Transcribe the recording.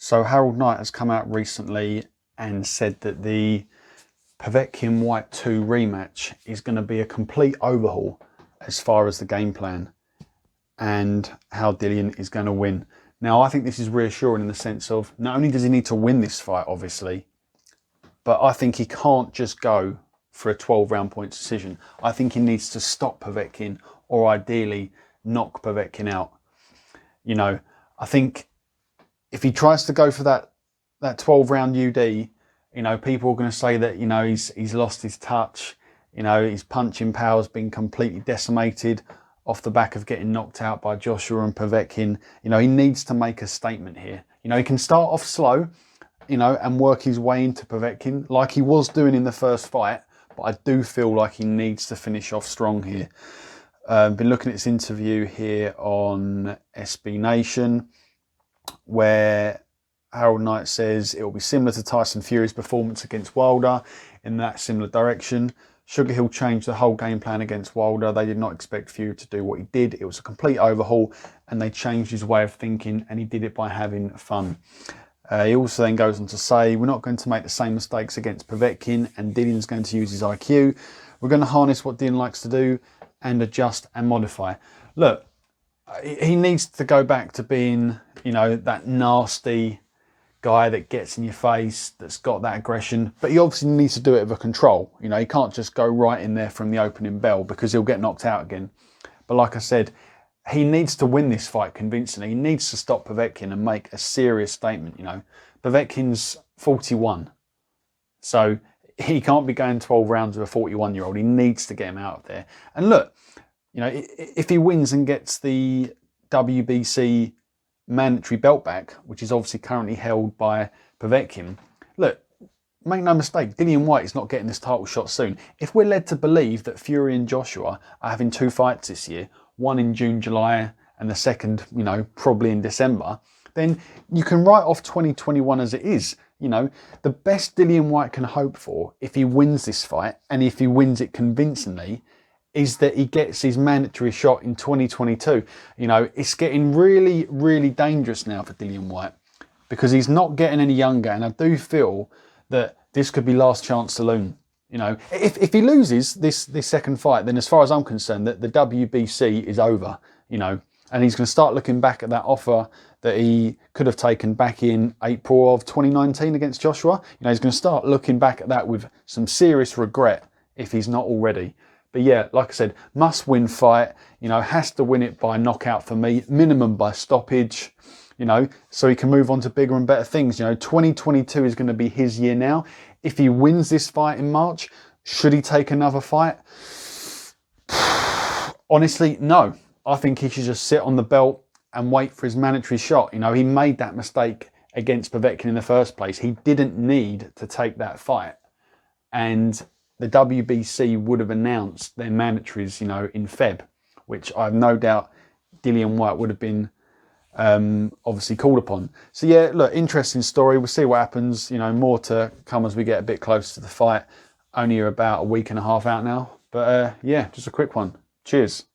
So Harold Knight has come out recently and said that the Povetkin Whyte 2 rematch is going to be a complete overhaul as far as the game plan and how Dillian is going to win. Now, I think this is reassuring in the sense of not only does he need to win this fight, obviously, but I think he can't just go for a 12-round point decision. I think he needs to stop Povetkin or ideally knock Povetkin out. You know, I think if he tries to go for that 12-round UD, you know, people are going to say that, you know, he's lost his touch. You know, his punching power's been completely decimated off the back of getting knocked out by Joshua and Povetkin. You know, he needs to make a statement here. You know, he can start off slow, you know, and work his way into Povetkin like he was doing in the first fight. But I do feel like he needs to finish off strong here. Been looking at this interview here on SB Nation, where Harold Knight says it will be similar to Tyson Fury's performance against Wilder in that similar direction. Sugar Hill changed the whole game plan against Wilder. They did not expect Fury to do what he did. It was a complete overhaul and they changed his way of thinking, and he did it by having fun. He also then goes on to say, we're not going to make the same mistakes against Povetkin, and Dillian's going to use his IQ. We're going to harness what Dillian likes to do and adjust and modify. Look, he needs to go back to being, you know, that nasty guy that gets in your face, that's got that aggression, but he obviously needs to do it with control. You know, he can't just go right in there from the opening bell because he'll get knocked out again. But like I said, he needs to win this fight convincingly. He needs to stop Povetkin and make a serious statement. You know, Povetkin's 41, so he can't be going 12 rounds with a 41-year-old. He needs to get him out of there. And look, you know, if he wins and gets the WBC mandatory belt back, which is obviously currently held by Povetkin, look, make no mistake, Dillian Whyte is not getting this title shot soon. If we're led to believe that Fury and Joshua are having 2 fights this year, one in June, July, and the second, you know, probably in December, then you can write off 2021 as it is. You know, the best Dillian Whyte can hope for if he wins this fight, and if he wins it convincingly, is that he gets his mandatory shot in 2022. You know, it's getting really, really dangerous now for Dillian Whyte because he's not getting any younger, and I do feel that this could be last chance saloon. You know, if he loses this second fight, then as far as I'm concerned, that the WBC is over, you know, and he's going to start looking back at that offer that he could have taken back in April of 2019 against Joshua. You know, he's going to start looking back at that with some serious regret if he's not already. But yeah, like I said, must-win fight, you know, has to win it by knockout for me, minimum by stoppage, you know, so he can move on to bigger and better things. You know, 2022 is going to be his year now. If he wins this fight in March, should he take another fight? Honestly, no. I think he should just sit on the belt and wait for his mandatory shot. You know, he made that mistake against Povetkin in the first place. He didn't need to take that fight. And the WBC would have announced their mandatories, you know, in Feb, which I have no doubt Dillian Whyte would have been obviously called upon. So yeah, look, interesting story. We'll see what happens. You know, more to come as we get a bit closer to the fight. Only about a week and a half out now. But yeah, just a quick one. Cheers.